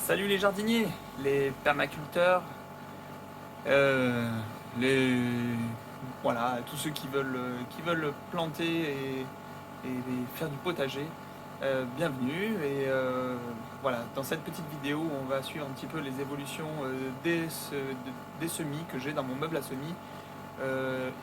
Salut les jardiniers, les permaculteurs, euh, les voilà, tous ceux qui veulent planter et faire du potager. Bienvenue et voilà, dans cette petite vidéo, on va suivre un petit peu les évolutions des semis que j'ai dans mon meuble à semis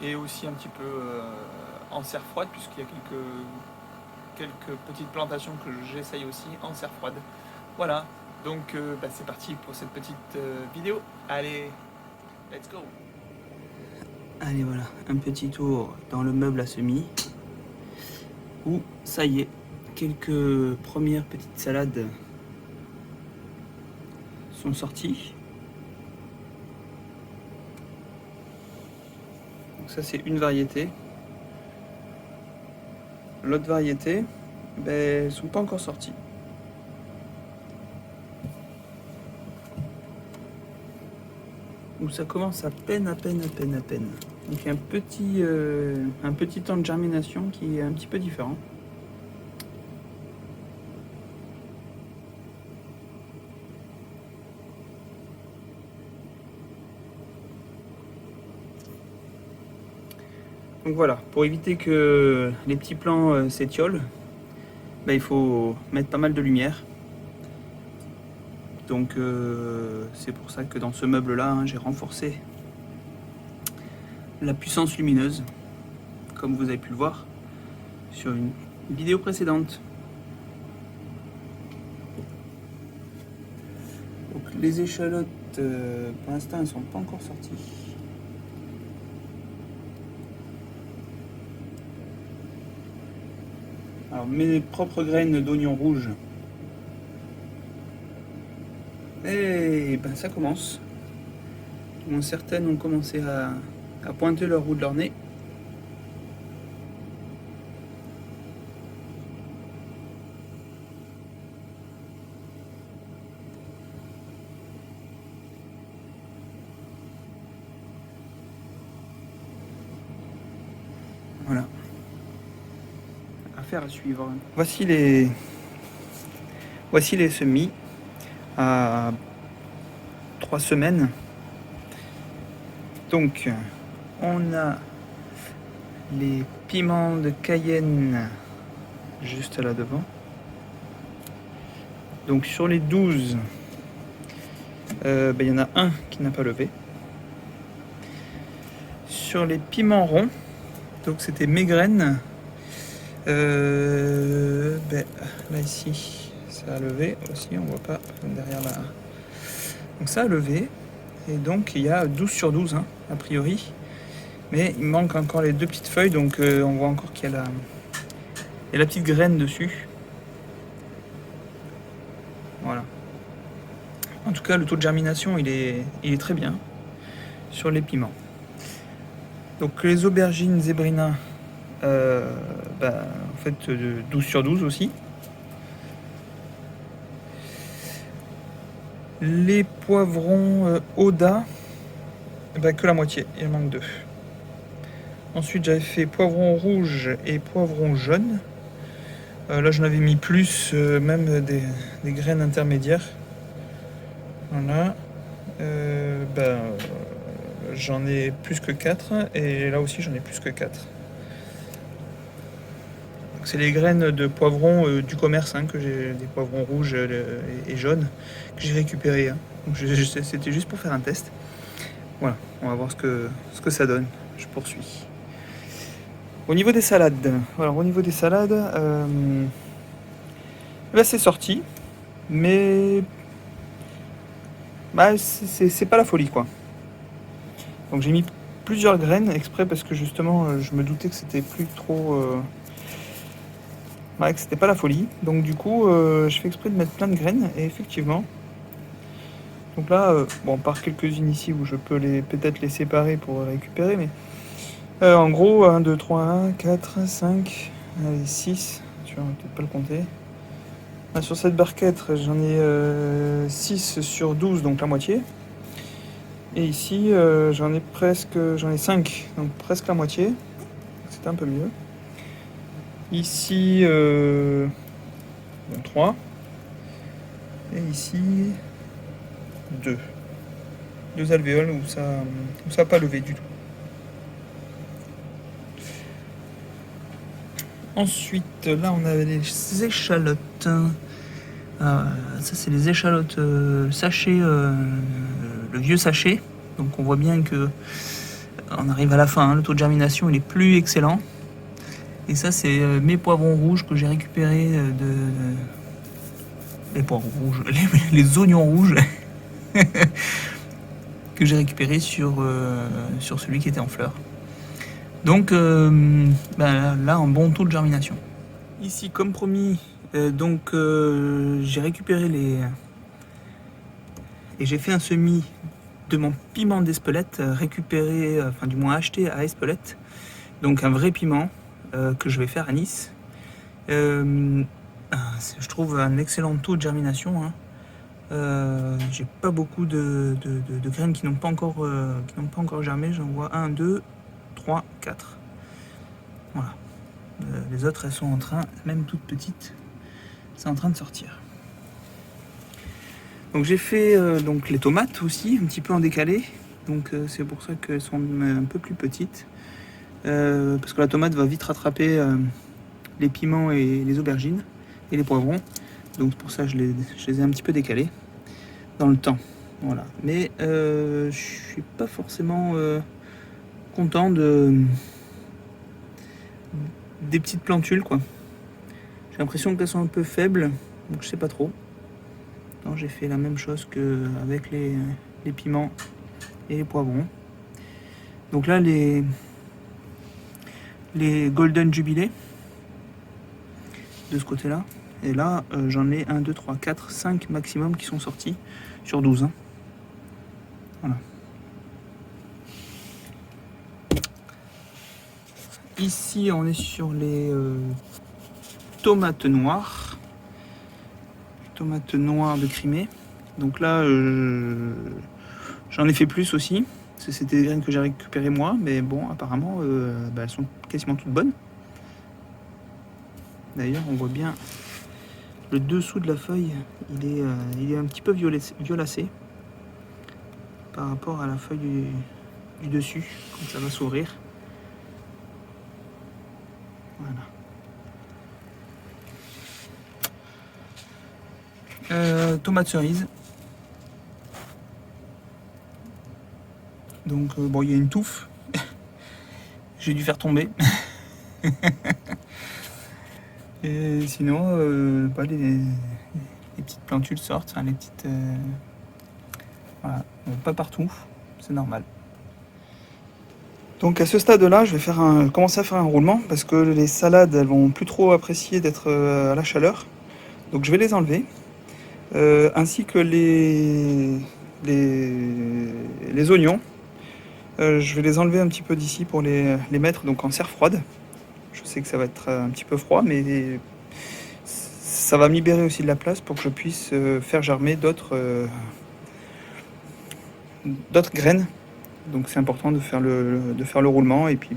et aussi un petit peu en serre froide puisqu'il y a quelques petites plantations que j'essaye aussi en serre froide. Voilà, donc c'est parti pour cette petite vidéo. Allez, let's go. Allez voilà, un petit tour dans le meuble à semis où ça y est, quelques premières petites salades sont sorties. Donc ça c'est une variété. L'autre variété, elles sont pas encore sorties. Donc ça commence à peine. Donc il y a un petit temps de germination qui est un petit peu différent. Donc voilà, pour éviter que les petits plants s'étiolent, il faut mettre pas mal de lumière. Donc c'est pour ça que dans ce meuble là, j'ai renforcé la puissance lumineuse, comme vous avez pu le voir sur une vidéo précédente. Donc les échalotes, pour l'instant, elles ne sont pas encore sorties. Alors mes propres graines d'oignon rouge, et ça commence. Bon, certaines ont commencé à pointer leur bout de leur nez. Voilà. Affaire à suivre. Voici les semis à 3 semaines. Donc, on a les piments de Cayenne juste là devant. Donc sur les 12, il y en a un qui n'a pas levé. Sur les piments ronds, donc c'était mes graines. Là ici, ça a levé aussi, on voit pas derrière là. Donc ça a levé, et donc il y a 12 sur 12 a priori. Mais il manque encore les deux petites feuilles, donc on voit encore qu'il y a la petite graine dessus. Voilà. En tout cas, le taux de germination, il est très bien sur les piments. Donc les aubergines zébrina, en fait 12 sur 12 aussi. Les poivrons Oda, que la moitié, il manque 2. Ensuite j'avais fait poivrons rouges et poivrons jaunes. Là j'en avais mis plus, même des graines intermédiaires. Voilà. J'en ai plus que 4 et là aussi j'en ai plus que 4. C'est les graines de poivrons du commerce, que j'ai, des poivrons rouges et jaunes que j'ai récupérés. Donc c'était juste pour faire un test. Voilà, on va voir ce que ça donne. Je poursuis. Au niveau des salades, c'est sorti, mais c'est pas la folie quoi. Donc j'ai mis plusieurs graines exprès parce que justement je me doutais que c'était plus trop, que c'était pas la folie. Donc du coup je fais exprès de mettre plein de graines et effectivement. Donc là, par quelques-unes ici où je peux peut-être les séparer pour récupérer, mais en gros 1, 2, 3, 1, 4, 5, allez, 6, tu vas peut-être pas le compter. Là, sur cette barquette, j'en ai 6 sur 12, donc la moitié. Et ici, j'en ai 5, donc presque la moitié. C'est un peu mieux. Ici, 3. Et ici, deux alvéoles où ça n'a pas levé du tout. Ensuite, là, on a les échalotes. Ça, c'est les échalotes sachets, le vieux sachet. Donc, on voit bien que on arrive à la fin. Hein, le taux de germination, il est plus excellent. Et ça, c'est mes poivrons rouges que j'ai récupérés les poivrons rouges, les oignons rouges que j'ai récupérés sur celui qui était en fleurs. Donc, là, un bon taux de germination. Ici, comme promis, j'ai récupéré et j'ai fait un semis de mon piment d'Espelette, récupéré, enfin du moins acheté à Espelette. Donc un vrai piment que je vais faire à Nice. Je trouve un excellent taux de germination. Hein. J'ai pas beaucoup de graines qui n'ont pas encore germé. J'en vois 1, 2, 3, 4. Voilà. Les autres, elles sont en train, même toutes petites, c'est en train de sortir. Donc j'ai fait donc les tomates aussi, un petit peu en décalé. Donc c'est pour ça qu'elles sont un peu plus petites. Parce que la tomate va vite rattraper les piments et les aubergines et les poivrons. Donc pour ça je les ai un petit peu décalés dans le temps. Voilà. Mais je suis pas forcément content des petites plantules quoi. J'ai l'impression qu'elles sont un peu faibles, donc je sais pas trop. Non, j'ai fait la même chose qu'avec les piments et les poivrons. Donc là les Golden Jubilee de ce côté là. Et là j'en ai 1, 2, 3, 4, 5 maximum qui sont sortis sur 12. Hein. Voilà. Ici on est sur les tomates noires. Tomates noires de Crimée. Donc là j'en ai fait plus aussi. C'était des graines que j'ai récupérées moi. Mais bon apparemment elles sont quasiment toutes bonnes. D'ailleurs on voit bien le dessous de la feuille. Il est un petit peu violacé par rapport à la feuille du dessus quand ça va s'ouvrir. Voilà. Tomate cerise. Donc bon, il y a une touffe. J'ai dû faire tomber. Et sinon, les petites plantules sortent, hein, les petites. Voilà, bon, pas partout, c'est normal. Donc à ce stade-là, je vais commencer à faire un roulement parce que les salades, elles vont plus trop apprécier d'être à la chaleur. Donc je vais les enlever. Ainsi que les oignons. Je vais les enlever un petit peu d'ici pour les mettre donc en serre froide. Je sais que ça va être un petit peu froid, mais ça va me libérer aussi de la place pour que je puisse faire germer d'autres graines. Donc c'est important de faire le roulement et puis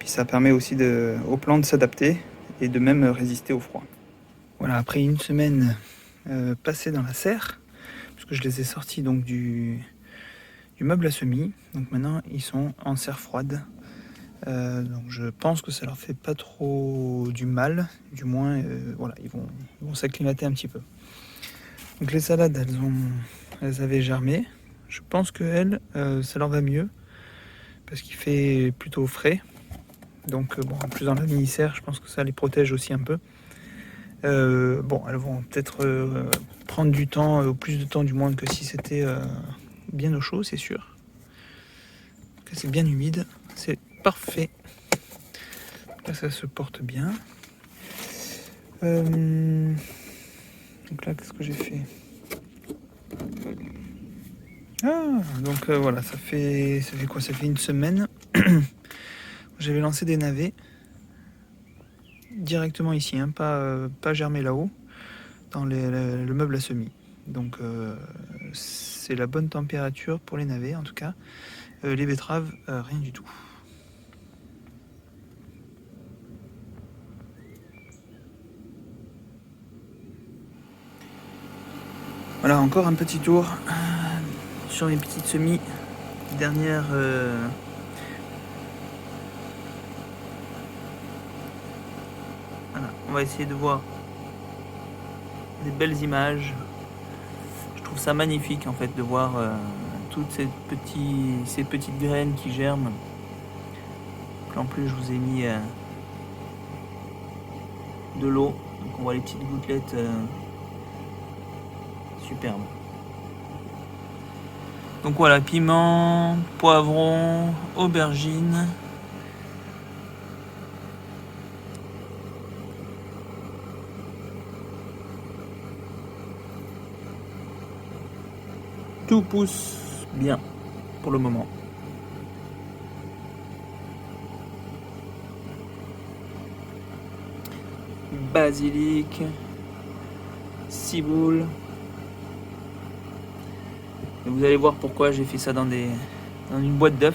ça permet aussi aux plantes de s'adapter et de même résister au froid. Voilà, après une semaine passée dans la serre, parce que je les ai sortis donc du meuble à semis, donc maintenant ils sont en serre froide. Donc je pense que ça leur fait pas trop du mal, du moins voilà, ils vont s'acclimater un petit peu. Donc les salades elles avaient germé. Je pense que elles, ça leur va mieux parce qu'il fait plutôt frais. Donc en plus dans la mini-serre, je pense que ça les protège aussi un peu. Elles vont peut-être prendre du temps, plus de temps du moins que si c'était bien au chaud, c'est sûr. Que c'est bien humide, c'est parfait. Là, ça se porte bien. Donc là, qu'est-ce que j'ai fait ? Donc voilà, ça fait quoi ? Ça fait une semaine. J'avais lancé des navets directement ici, hein, pas germé là-haut, dans le meuble à semis. Donc c'est la bonne température pour les navets en tout cas. Les betteraves, rien du tout. Voilà, encore un petit tour sur mes petites semis. Dernière voilà, on va essayer de voir des belles images. Je trouve ça magnifique en fait de voir toutes ces petites graines qui germent. Donc, en plus je vous ai mis de l'eau, donc on voit les petites gouttelettes superbes. Donc voilà, piment, poivron, aubergine. Tout pousse bien pour le moment. Basilic, ciboule. Et vous allez voir pourquoi j'ai fait ça dans une boîte d'œufs.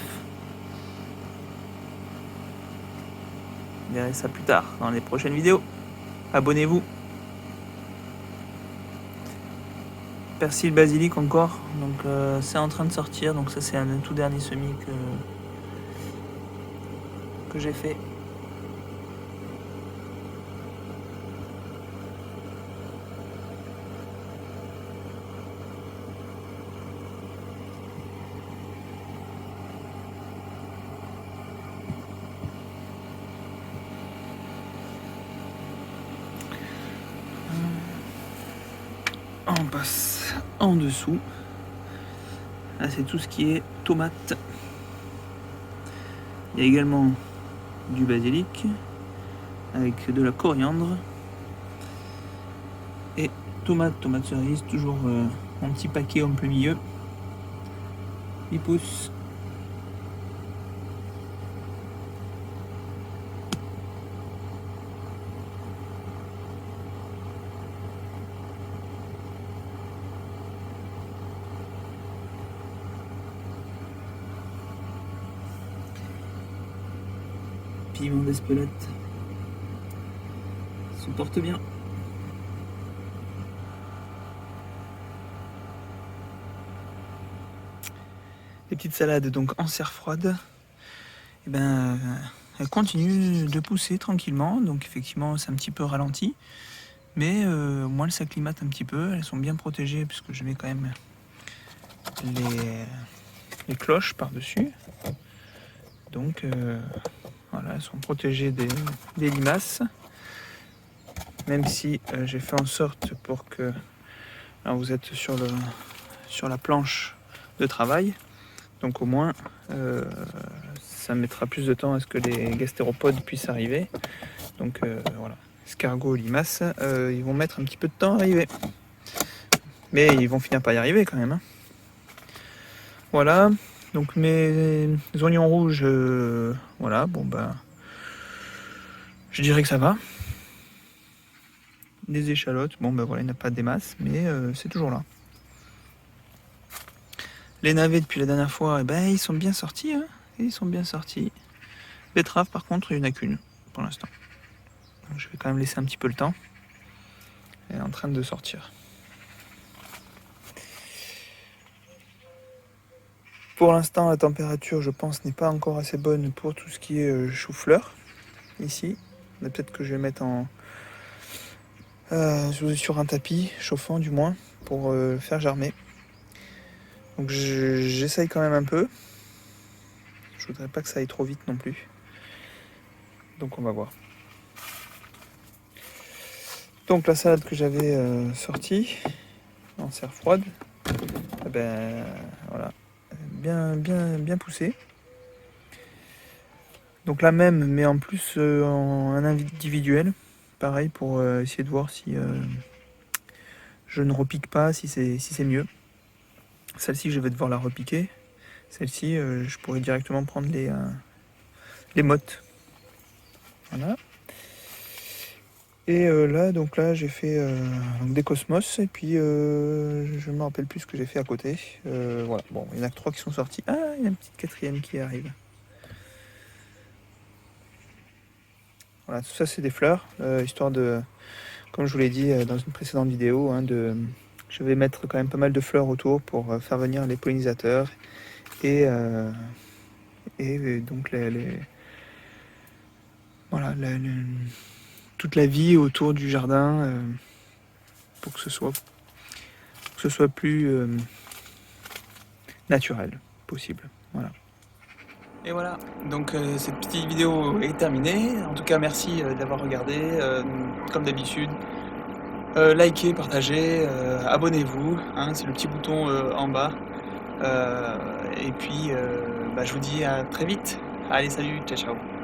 Vous verrez ça plus tard dans les prochaines vidéos. Abonnez-vous. Persil, basilic encore. Donc c'est en train de sortir. Donc ça c'est un tout dernier semis que j'ai fait. On passe en dessous. Là, c'est tout ce qui est tomate. Il y a également du basilic avec de la coriandre et tomate cerise, toujours un petit paquet en plein milieu. Il pousse. Piment d'Espelette se porte bien. Les petites salades donc en serre froide, et elles continuent de pousser tranquillement. Donc effectivement c'est un petit peu ralenti, mais au moins elles s'acclimatent un petit peu. Elles sont bien protégées puisque je mets quand même les cloches par dessus. Donc voilà, elles sont protégées des limaces. Même si j'ai fait en sorte pour que... Alors vous êtes sur la planche de travail. Donc au moins, ça mettra plus de temps à ce que les gastéropodes puissent arriver. Donc voilà, escargots, limaces, ils vont mettre un petit peu de temps à arriver. Mais ils vont finir par y arriver quand même. Hein. Voilà, donc mes oignons rouges, voilà, bon bah, je dirais que ça va. Des échalotes, bon ben voilà, il n'y en a pas des masses, mais c'est toujours là. Les navets depuis la dernière fois, ils sont bien sortis, hein, ils sont bien sortis. Betterave par contre, il n'y en a qu'une pour l'instant. Donc, je vais quand même laisser un petit peu le temps. Elle est en train de sortir. Pour l'instant, la température, je pense, n'est pas encore assez bonne pour tout ce qui est chou-fleur ici. Mais peut-être que je vais mettre sur un tapis chauffant du moins pour faire germer. Donc j'essaye quand même un peu. Je voudrais pas que ça aille trop vite non plus. Donc on va voir. Donc la salade que j'avais sortie en serre froide, voilà, bien poussée. Donc la même, mais en plus en un individuel. Pareil pour essayer de voir si je ne repique pas, si c'est mieux. Celle-ci, je vais devoir la repiquer. Celle-ci, je pourrais directement prendre les mottes. Voilà. Et là, j'ai fait des cosmos. Et puis, je ne me rappelle plus ce que j'ai fait à côté. Voilà. Bon, il y en a que 3 qui sont sortis. Ah, il y a une petite 4e qui arrive. Voilà, tout ça, c'est des fleurs. Histoire de, comme je vous l'ai dit dans une précédente vidéo, hein, de je vais mettre quand même pas mal de fleurs autour pour faire venir les pollinisateurs et donc voilà, toute la vie autour du jardin pour que ce soit plus naturel possible. Voilà. Et voilà, donc cette petite vidéo est terminée. En tout cas, merci d'avoir regardé. Comme d'habitude, likez, partagez, abonnez-vous. Hein, c'est le petit bouton en bas. Et puis, je vous dis à très vite. Allez, salut, ciao, ciao.